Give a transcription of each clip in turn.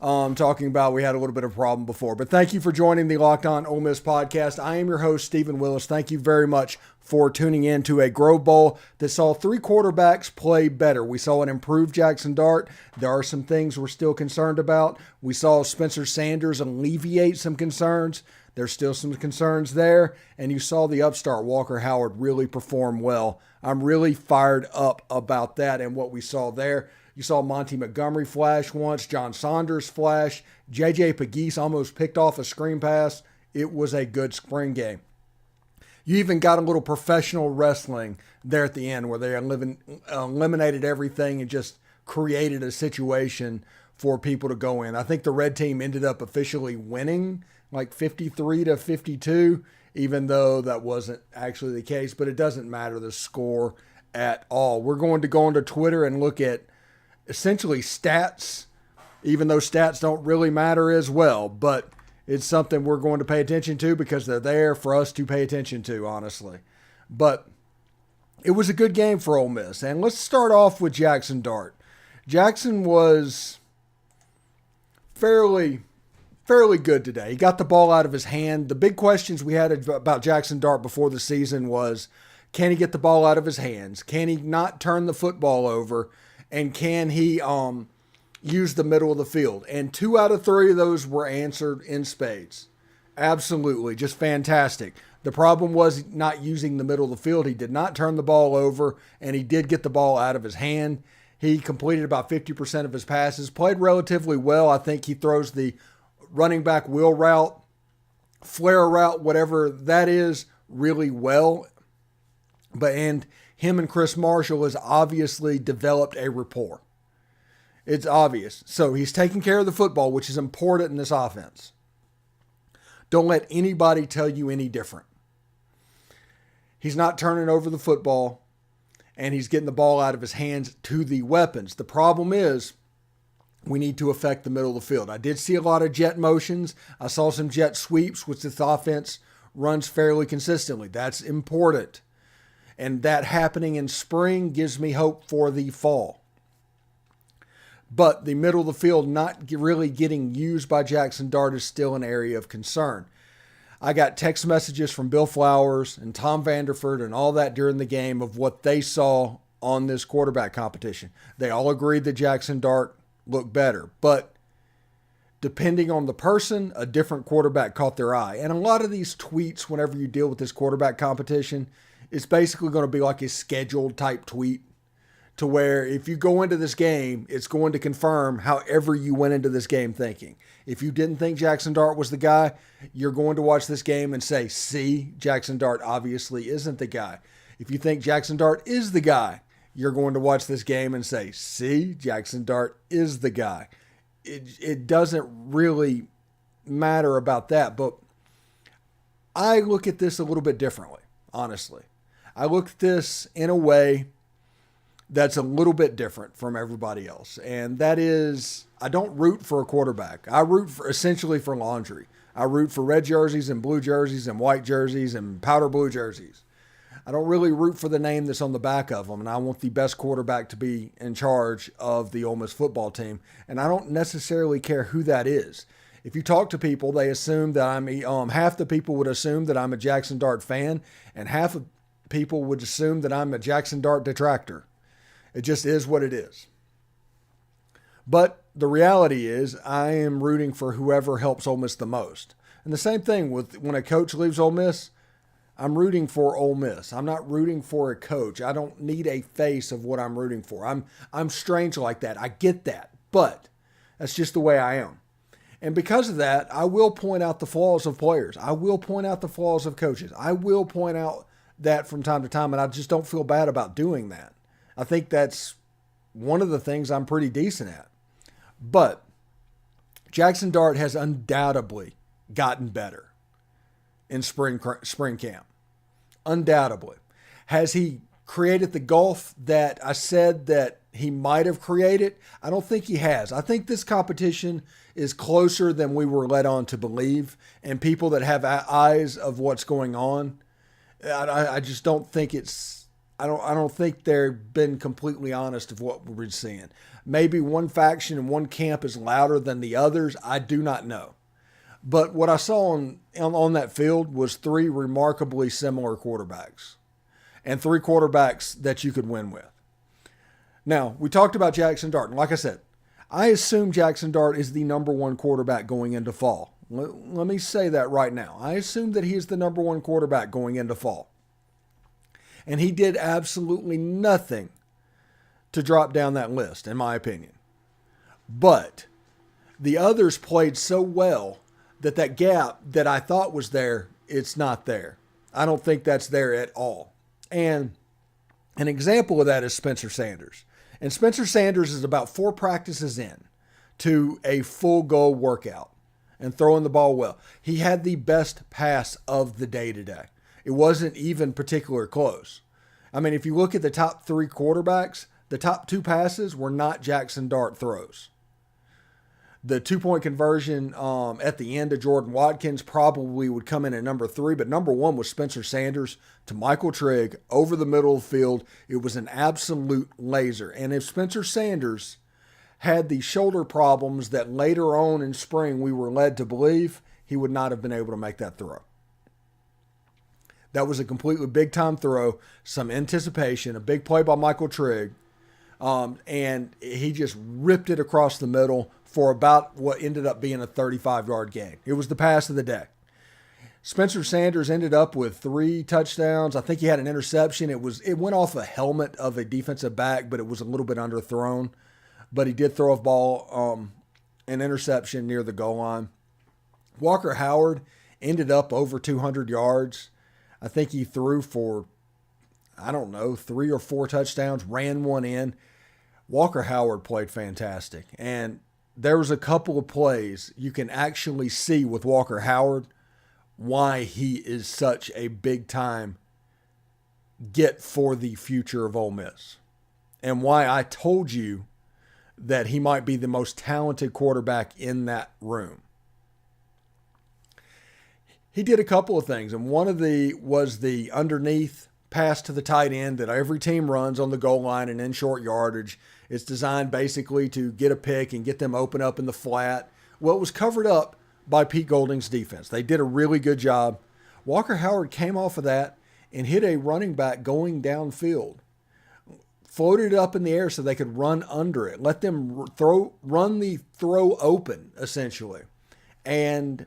talking about we had a little bit of a problem before. But thank you for joining the Locked On Ole Miss podcast. I am your host, Stephen Willis. Thank you very much for tuning in to a Grove Bowl that saw three quarterbacks play better. We saw an improved Jaxson Dart. There are some things we're still concerned about. We saw Spencer Sanders alleviate some concerns. There's still some concerns there. And you saw the upstart Walker Howard really perform well. I'm really fired up about that and what we saw there. You saw Monty Montgomery flash once, John Saunders flash, J.J. Pegues almost picked off a screen pass. It was a good spring game. You even got a little professional wrestling there at the end where they eliminated everything and just created a situation for people to go in. I think the red team ended up officially winning like 53-52, even though that wasn't actually the case, but it doesn't matter the score at all. We're going to go onto Twitter and look at essentially stats, even though stats don't really matter as well, but it's something we're going to pay attention to because they're there for us to pay attention to, honestly. But it was a good game for Ole Miss. And let's start off with Jaxson Dart. Jaxson was fairly good today. He got the ball out of his hand. The big questions we had about Jaxson Dart before the season was, can he get the ball out of his hands? Can he not turn the football over? And can he use the middle of the field? And 2 out of 3 of those were answered in spades. Absolutely. Just fantastic. The problem was not using the middle of the field. He did not turn the ball over, and he did get the ball out of his hand. He completed about 50% of his passes, played relatively well. I think he throws the running back wheel route, flare route, whatever that is, really well. And him and Chris Marshall has obviously developed a rapport. It's obvious. So he's taking care of the football, which is important in this offense. Don't let anybody tell you any different. He's not turning over the football, and he's getting the ball out of his hands to the weapons. The problem is we need to affect the middle of the field. I did see a lot of jet motions. I saw some jet sweeps, which this offense runs fairly consistently. That's important. And that happening in spring gives me hope for the fall. But the middle of the field not really getting used by Jaxson Dart is still an area of concern. I got text messages from Bill Flowers and Tom Vanderford and all that during the game of what they saw on this quarterback competition. They all agreed that Jaxson Dart looked better. But depending on the person, a different quarterback caught their eye. And a lot of these tweets, whenever you deal with this quarterback competition, it's basically going to be like a scheduled type tweet to where if you go into this game, it's going to confirm however you went into this game thinking. If you didn't think Jaxson Dart was the guy, you're going to watch this game and say, see, Jaxson Dart obviously isn't the guy. If you think Jaxson Dart is the guy, you're going to watch this game and say, see, Jaxson Dart is the guy. It doesn't really matter about that, but I look at this a little bit differently, honestly. I look at this in a way that's a little bit different from everybody else. And that is, I don't root for a quarterback. I root for essentially for laundry. I root for red jerseys and blue jerseys and white jerseys and powder blue jerseys. I don't really root for the name that's on the back of them. And I want the best quarterback to be in charge of the Ole Miss football team. And I don't necessarily care who that is. If you talk to people, they assume that half the people would assume that I'm a Jaxson Dart fan, and half of people would assume that I'm a Jaxson Dart detractor. It just is what it is. But the reality is I am rooting for whoever helps Ole Miss the most. And the same thing with when a coach leaves Ole Miss, I'm rooting for Ole Miss. I'm not rooting for a coach. I don't need a face of what I'm rooting for. I'm strange like that. I get that. But that's just the way I am. And because of that, I will point out the flaws of players. I will point out the flaws of coaches. I will point out that from time to time, and I just don't feel bad about doing that. I think that's one of the things I'm pretty decent at. But Jaxson Dart has undoubtedly gotten better in spring camp. Undoubtedly. Has he created the gulf that I said that he might have created? I don't think he has. I think this competition is closer than we were led on to believe. And people that have eyes of what's going on, I just don't think it's I don't think they've been completely honest of what we're seeing. Maybe one faction and one camp is louder than the others. I do not know. But what I saw on that field was three remarkably similar quarterbacks and three quarterbacks that you could win with. Now, we talked about Jaxson Dart. And like I said, I assume Jaxson Dart is the number one quarterback going into fall. Let me say that right now. I assume that he is the number one quarterback going into fall. And he did absolutely nothing to drop down that list, in my opinion. But the others played so well that gap that I thought was there, it's not there. I don't think that's there at all. And an example of that is Spencer Sanders. And Spencer Sanders is about 4 practices in to a full go workout and throwing the ball well. He had the best pass of the day today. It wasn't even particularly close. I mean, if you look at the top 3 quarterbacks, the top 2 passes were not Jaxson Dart throws. The 2-point conversion at the end of Jordan Watkins probably would come in at number 3, but number 1 was Spencer Sanders to Michael Trigg over the middle of the field. It was an absolute laser. And if Spencer Sanders had the shoulder problems that later on in spring we were led to believe, he would not have been able to make that throw. That was a completely big-time throw, some anticipation, a big play by Michael Trigg, and he just ripped it across the middle for about what ended up being a 35-yard gain. It was the pass of the day. Spencer Sanders ended up with 3 touchdowns. I think he had an interception. It went off a helmet of a defensive back, but it was a little bit underthrown. But he did throw a ball, an interception near the goal line. Walker Howard ended up over 200 yards. I think he threw for, 3 or 4 touchdowns, ran one in. Walker Howard played fantastic. And there was a couple of plays you can actually see with Walker Howard why he is such a big-time get for the future of Ole Miss. And why I told you that he might be the most talented quarterback in that room. He did a couple of things, and one of the was the underneath pass to the tight end that every team runs on the goal line and in short yardage. It's designed basically to get a pick and get them open up in the flat. Well, it was covered up by Pete Golding's defense. They did a really good job. Walker Howard came off of that and hit a running back going downfield. Floated it up in the air so they could run under it. Let them run the throw open, essentially. And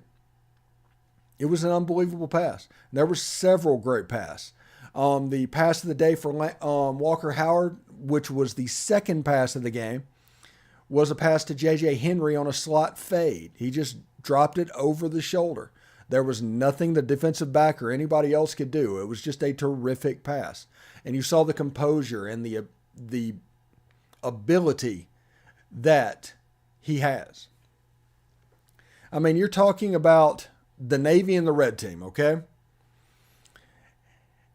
it was an unbelievable pass. There were several great passes. The pass of the day for Walker Howard, which was the second pass of the game, was a pass to J.J. Henry on a slot fade. He just dropped it over the shoulder. There was nothing the defensive back or anybody else could do. It was just a terrific pass. And you saw the composure and the ability that he has. I mean, you're talking about the Navy and the Red Team, okay?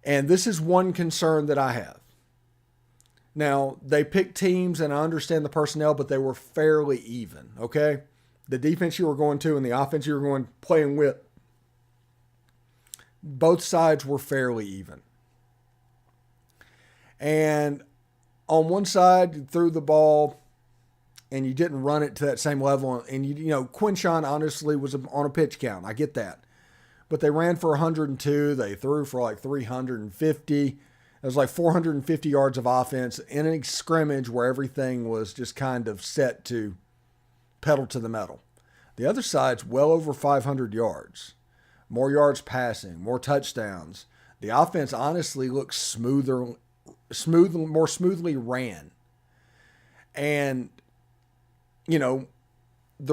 And this is one concern that I have. Now, they picked teams, and I understand the personnel, but they were fairly even, okay? The defense you were going to and the offense you were playing with, both sides were fairly even. And on one side, you threw the ball and you didn't run it to that same level. And, Quinshawn honestly was on a pitch count. I get that. But they ran for 102. They threw for like 350. It was like 450 yards of offense in a scrimmage where everything was just kind of set to pedal to the metal. The other side's well over 500 yards. More yards passing, more touchdowns. The offense honestly looks more smoothly ran. And, the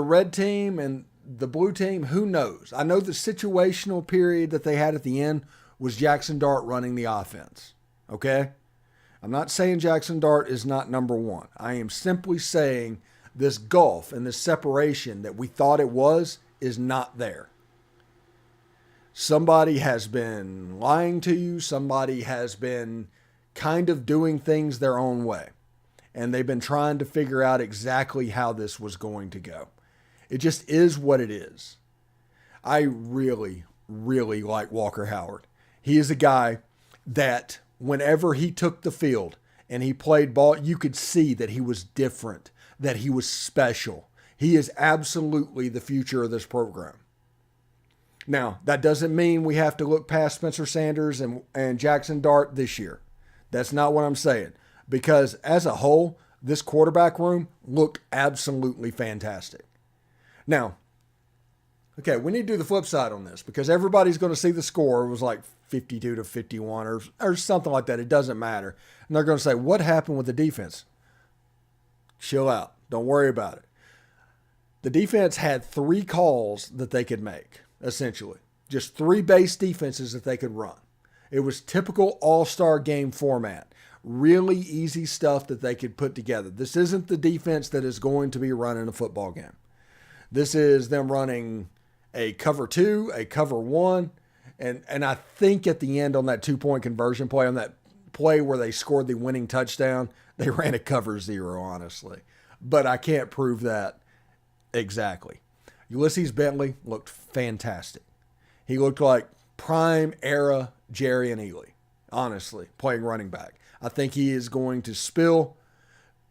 red team and the blue team, who knows? I know the situational period that they had at the end was Jaxson Dart running the offense. Okay? I'm not saying Jaxson Dart is not number 1. I am simply saying this gulf and this separation that we thought it was is not there. Somebody has been lying to you. Somebody has been kind of doing things their own way. And they've been trying to figure out exactly how this was going to go. It just is what it is. I really, really like Walker Howard. He is a guy that whenever he took the field and he played ball, you could see that he was different, that he was special. He is absolutely the future of this program. Now, that doesn't mean we have to look past Spencer Sanders and Jaxson Dart this year. That's not what I'm saying. Because as a whole, this quarterback room looked absolutely fantastic. Now, okay, we need to do the flip side on this because everybody's going to see the score. It was like 52-51 or something like that. It doesn't matter. And they're going to say, what happened with the defense? Chill out. Don't worry about it. The defense had 3 calls that they could make, essentially. Just 3 base defenses that they could run. It was typical all-star game format. Really easy stuff that they could put together. This isn't the defense that is going to be running a football game. This is them running a cover 2, a cover 1, and I think at the end on that 2-point conversion play, on that play where they scored the winning touchdown, they ran a cover 0, honestly. But I can't prove that exactly. Ulysses Bentley looked fantastic. He looked like prime era Jerry and Ely, honestly, playing running back. I think he is going to spill.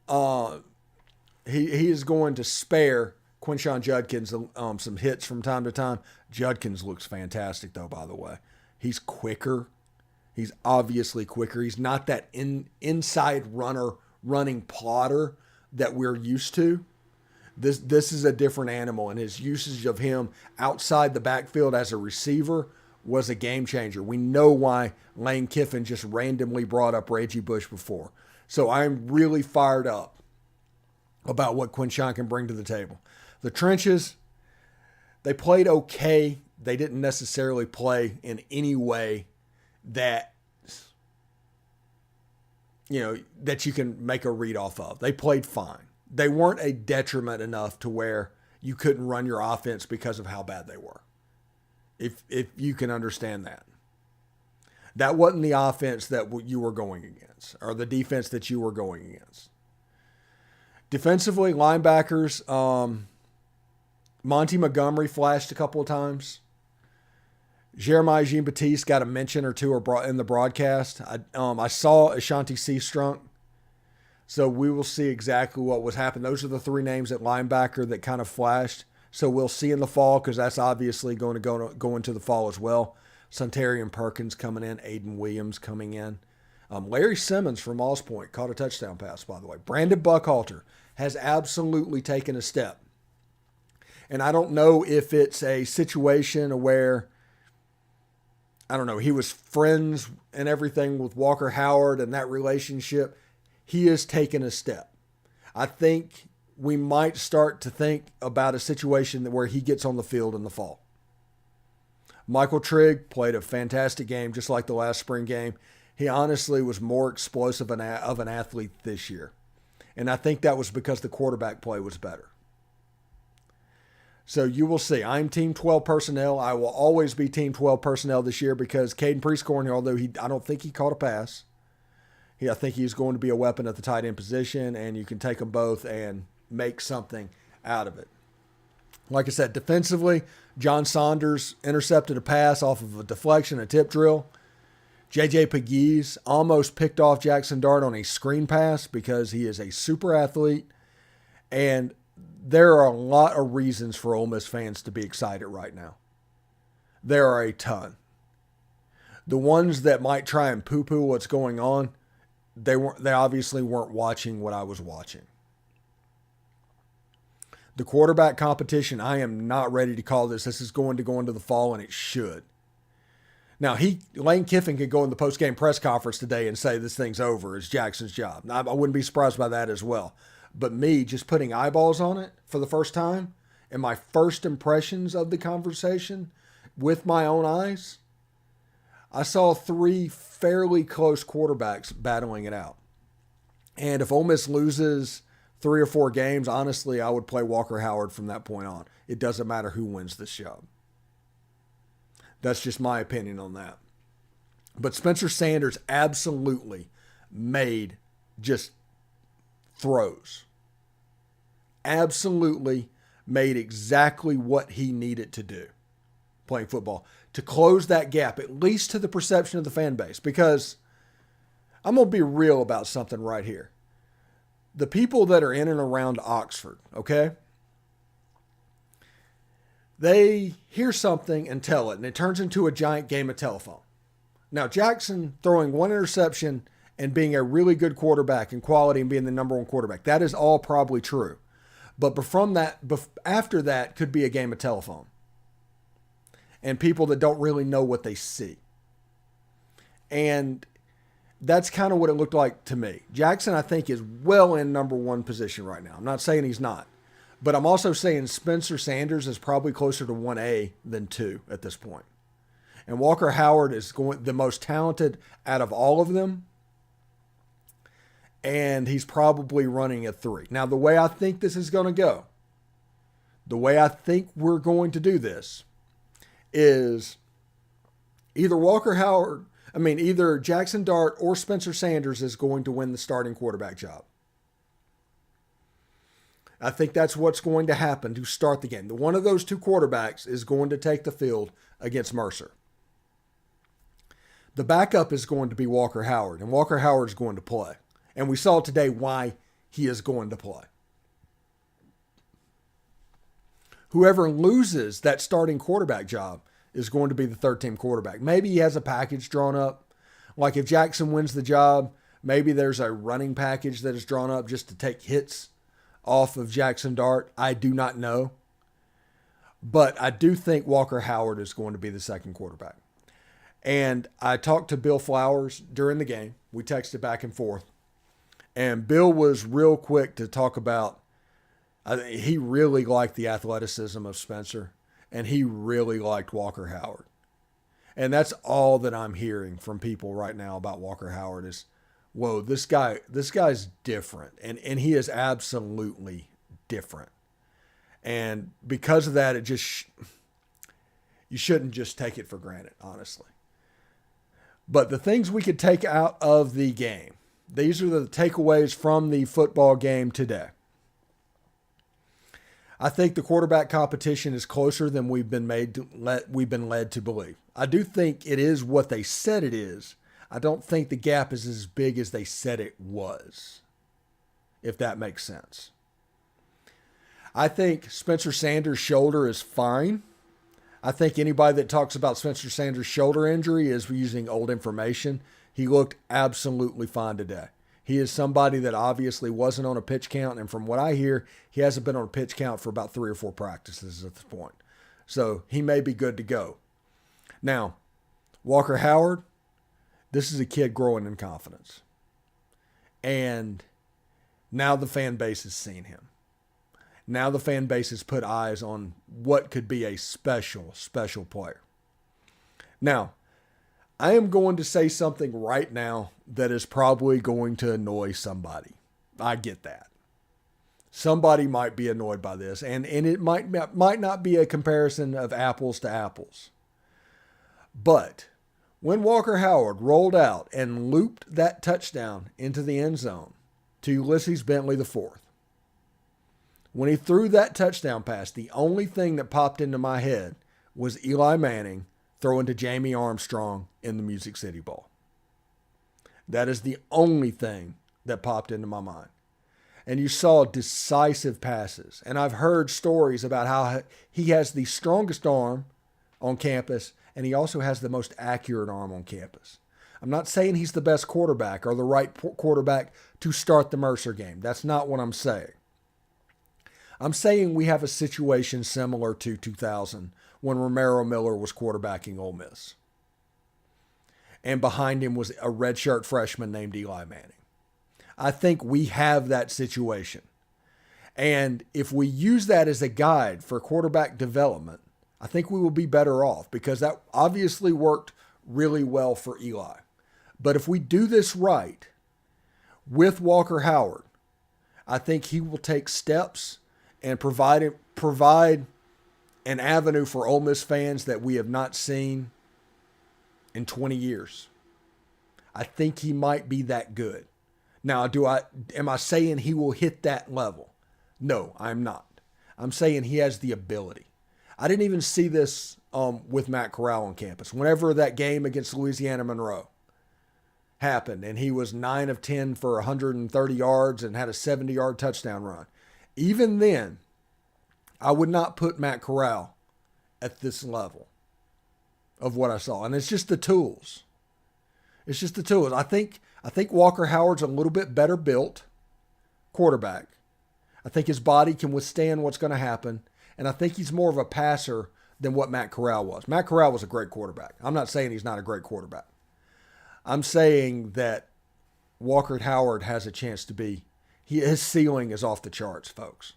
He is going to spare Quinshon Judkins some hits from time to time. Judkins looks fantastic, though, by the way. He's quicker. He's obviously quicker. He's not that inside runner running plotter that we're used to. This is a different animal, and his usage of him outside the backfield as a receiver was a game changer. We know why Lane Kiffin just randomly brought up Reggie Bush before. So I'm really fired up about what Quinshon can bring to the table. The trenches, they played okay. They didn't necessarily play in any way that, that you can make a read off of. They played fine. They weren't a detriment enough to where you couldn't run your offense because of how bad they were. If you can understand that. That wasn't the offense that you were going against or the defense that you were going against. Defensively, linebackers, Monty Montgomery flashed a couple of times. Jeremiah Jean-Baptiste got a mention or two in the broadcast. I saw Ashanti Seastrunk. So we will see exactly what was happening. Those are the 3 names at linebacker that kind of flashed. So we'll see in the fall because that's obviously going to go into the fall as well. Suntarian Perkins coming in. Aiden Williams coming in. Larry Simmons from Moss Point caught a touchdown pass, by the way. Brandon Buckhalter has absolutely taken a step. And I don't know if it's a situation where, he was friends and everything with Walker Howard and that relationship. He has taken a step. I think we might start to think about a situation where he gets on the field in the fall. Michael Trigg played a fantastic game, just like the last spring game. He honestly was more explosive of an athlete this year. And I think that was because the quarterback play was better. So you will see. I'm Team 12 personnel. I will always be Team 12 personnel this year because Caden Prieskorn, although I don't think he caught a pass, I think he's going to be a weapon at the tight end position, and you can take them both and make something out of it. Like I said, defensively, John Saunders intercepted a pass off of a deflection, a tip drill. J.J. Pegues almost picked off Jaxson Dart on a screen pass because he is a super athlete. And there are a lot of reasons for Ole Miss fans to be excited right now. There are a ton. The ones that might try and poo-poo what's going on, they obviously weren't watching what I was watching. The quarterback competition, I am not ready to call this. This is going to go into the fall, and it should. Now, Lane Kiffin could go in the post-game press conference today and say this thing's over. It's Jackson's job. Now, I wouldn't be surprised by that as well. But me just putting eyeballs on it for the first time and my first impressions of the conversation with my own eyes, I saw 3 fairly close quarterbacks battling it out. And if Ole Miss loses 3 or 4 games, honestly, I would play Walker Howard from that point on. It doesn't matter who wins this job. That's just my opinion on that. But Spencer Sanders absolutely made just throws. Absolutely made exactly what he needed to do playing football to close that gap, at least to the perception of the fan base. Because I'm going to be real about something right here. The people that are in and around Oxford, okay? They hear something and tell it, and it turns into a giant game of telephone. Now, Jaxson throwing one interception and being a really good quarterback in quality and being the number one quarterback, that is all probably true. But from that, after that could be a game of telephone. And people that don't really know what they see. And that's kind of what it looked like to me. Jaxson, I think, is well in number one position right now. I'm not saying he's not. But I'm also saying Spencer Sanders is probably closer to 1A than 2 at this point. And Walker Howard is the most talented out of all of them. And he's probably running a 3. Now, the way I think this is going to go, the way I think we're going to do this is either either Jaxson Dart or Spencer Sanders is going to win the starting quarterback job. I think that's what's going to happen to start the game. One of those two quarterbacks is going to take the field against Mercer. The backup is going to be Walker Howard, and Walker Howard is going to play. And we saw today why he is going to play. Whoever loses that starting quarterback job is going to be the third-team quarterback. Maybe he has a package drawn up. Like if Jaxson wins the job, maybe there's a running package that is drawn up just to take hits off of Jaxson Dart. I do not know. But I do think Walker Howard is going to be the second quarterback. And I talked to Bill Flowers during the game. We texted back and forth. And Bill was real quick to talk about, he really liked the athleticism of Spencer. And he really liked Walker Howard. And that's all that I'm hearing from people right now about Walker Howard is, whoa, this guy's different. And he is absolutely different. And because of that, you shouldn't just take it for granted, honestly. But the things we could take out of the game, these are the takeaways from the football game today. I think the quarterback competition is closer than we've been led to believe. I do think it is what they said it is. I don't think the gap is as big as they said it was, if that makes sense. I think Spencer Sanders' shoulder is fine. I think anybody that talks about Spencer Sanders' shoulder injury is using old information. He looked absolutely fine today. He is somebody that obviously wasn't on a pitch count, and from what I hear, he hasn't been on a pitch count for about 3 or 4 practices at this point. So he may be good to go. Now, Walker Howard, this is a kid growing in confidence. And now the fan base has seen him. Now the fan base has put eyes on what could be a special, special player. Now, I am going to say something right now that is probably going to annoy somebody. I get that. Somebody might be annoyed by this, and it might not be a comparison of apples to apples. But when Walker Howard rolled out and looped that touchdown into the end zone to Ulysses Bentley IV, when he threw that touchdown pass, the only thing that popped into my head was Eli Manning throwing to Jamie Armstrong in the Music City Bowl. That is the only thing that popped into my mind. And you saw decisive passes. And I've heard stories about how he has the strongest arm on campus, and he also has the most accurate arm on campus. I'm not saying he's the best quarterback or the right quarterback to start the Mercer game. That's not what I'm saying. I'm saying we have a situation similar to 2000 when Romero Miller was quarterbacking Ole Miss. And behind him was a redshirt freshman named Eli Manning. I think we have that situation. And if we use that as a guide for quarterback development, I think we will be better off because that obviously worked really well for Eli. But if we do this right with Walker Howard, I think he will take steps and provide an avenue for Ole Miss fans that we have not seen in 20 years. I think he might be that good. Now, am I saying he will hit that level? No, I'm not. I'm saying he has the ability. I didn't even see this with Matt Corral on campus. Whenever that game against Louisiana Monroe, happened and he was 9 of 10 for 130 yards and had a 70-yard touchdown run. Even then, I would not put Matt Corral at this level of what I saw. And it's just the tools. It's just the tools. I think Walker Howard's a little bit better built quarterback. I think his body can withstand what's going to happen. And I think he's more of a passer than what Matt Corral was. Matt Corral was a great quarterback. I'm not saying he's not a great quarterback. I'm saying that Walker Howard has a chance to be, his ceiling is off the charts, folks.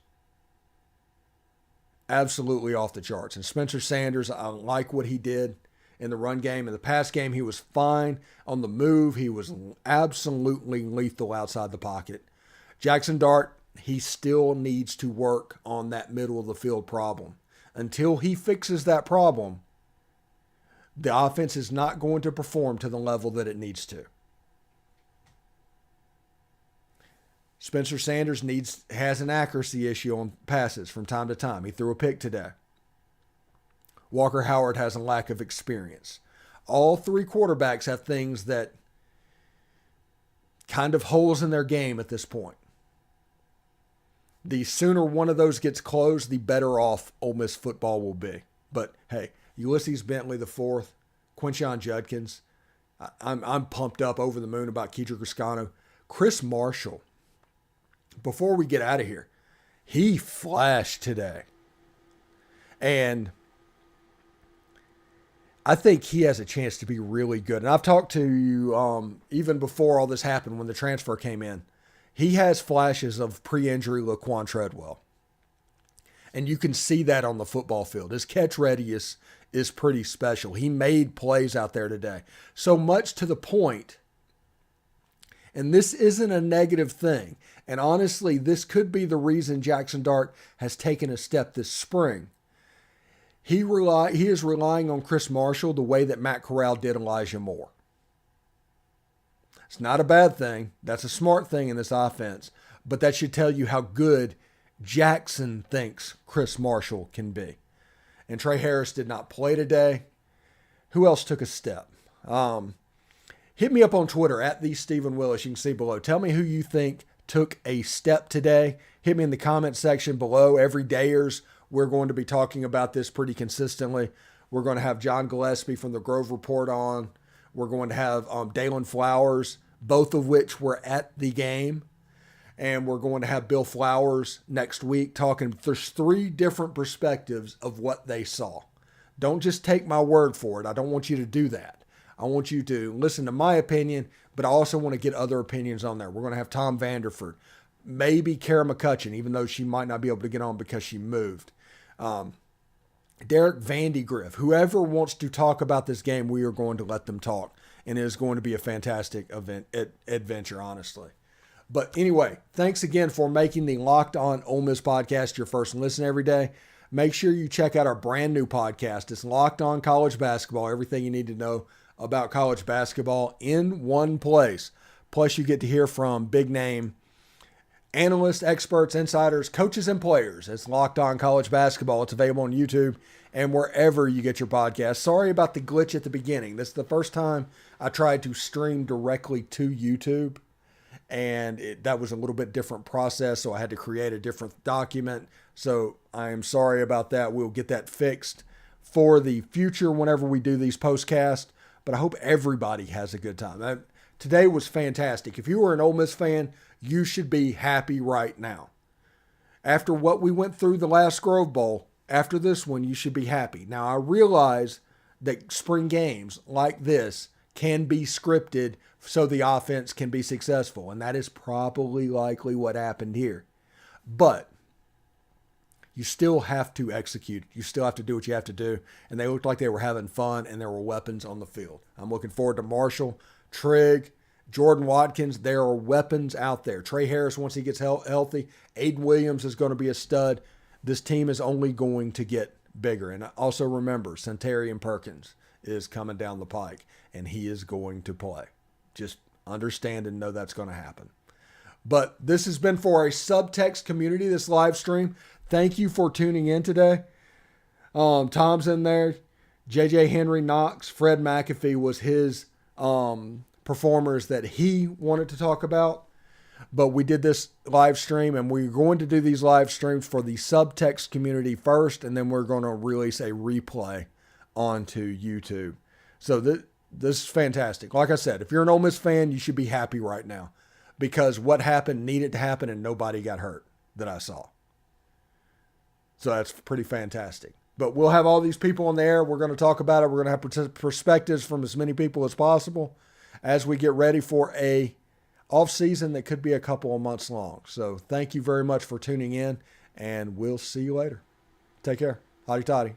Absolutely off the charts. And Spencer Sanders, I like what he did in the run game. In the pass game, he was fine. On the move, he was absolutely lethal outside the pocket. Jaxson Dart, he still needs to work on that middle of the field problem. Until he fixes that problem, the offense is not going to perform to the level that it needs to. Spencer Sanders has an accuracy issue on passes from time to time. He threw a pick today. Walker Howard has a lack of experience. All three quarterbacks have things that kind of holes in their game at this point. The sooner one of those gets closed, the better off Ole Miss football will be. But hey, Ulysses Bentley the fourth, Quinshon Judkins, I'm pumped up over the moon about Kedrick Griscano. Chris Marshall, before we get out of here, he flashed today. And I think he has a chance to be really good. And I've talked to you even before all this happened when the transfer came in. He has flashes of pre-injury Laquan Treadwell. And you can see that on the football field. His catch readiness is pretty special. He made plays out there today. So much to the point, and this isn't a negative thing, and honestly, this could be the reason Jaxson Dart has taken a step this spring. He is relying on Chris Marshall the way that Matt Corral did Elijah Moore. It's not a bad thing. That's a smart thing in this offense. But that should tell you how good Jackson thinks Chris Marshall can be. And Trey Harris did not play today. Who else took a step? Hit me up on Twitter at @TheStephenWillis. You can see below. Tell me who you think took a step today. Hit me in the comment section below. Every dayers, we're going to be talking about this pretty consistently. We're going to have John Gillespie from the Grove Report on. We're going to have Dalen Flowers, both of which were at the game. And we're going to have Bill Flowers next week talking. There's 3 different perspectives of what they saw. Don't just take my word for it. I don't want you to do that. I want you to listen to my opinion, but I also want to get other opinions on there. We're going to have Tom Vanderford, maybe Kara McCutcheon, even though she might not be able to get on because she moved. Derek Vandegrift, whoever wants to talk about this game, we are going to let them talk. And it is going to be a fantastic adventure, honestly. But anyway, thanks again for making the Locked On Ole Miss podcast your first listen every day. Make sure you check out our brand new podcast. It's Locked On College Basketball, everything you need to know about college basketball in one place. Plus, you get to hear from big name analysts, experts, insiders, coaches, and players. It's Locked On College Basketball. It's available on YouTube and wherever you get your podcast. Sorry about the glitch at the beginning. This is the first time I tried to stream directly to YouTube, and that was a little bit different process, so I had to create a different document. So I am sorry about that. We'll get that fixed for the future whenever we do these postcasts, but I hope everybody has a good time. Today was fantastic. If you were an Ole Miss fan, you should be happy right now. After what we went through the last Grove Bowl, after this one, you should be happy. Now, I realize that spring games like this can be scripted so the offense can be successful, and that is probably likely what happened here. But you still have to execute. You still have to do what you have to do, and they looked like they were having fun, and there were weapons on the field. I'm looking forward to Marshall, Trigg, Jordan Watkins. There are weapons out there. Trey Harris, once he gets healthy. Aiden Williams is going to be a stud. This team is only going to get bigger. And also remember, Centarian Perkins is coming down the pike, and he is going to play. Just understand and know that's going to happen. But this has been for a Subtext community, this live stream. Thank you for tuning in today. Tom's in there. JJ Henry Knox, Fred McAfee was his performers that he wanted to talk about. But we did this live stream, and we're going to do these live streams for the Subtext community first, and then we're going to release a replay onto YouTube. So this is fantastic. Like I said, if you're an Ole Miss fan, you should be happy right now because what happened needed to happen, and nobody got hurt that I saw. So that's pretty fantastic. But we'll have all these people on the air. We're going to talk about it. We're going to have perspectives from as many people as possible as we get ready for a off-season that could be a couple of months long. So thank you very much for tuning in, and we'll see you later. Take care. Hotty toddy.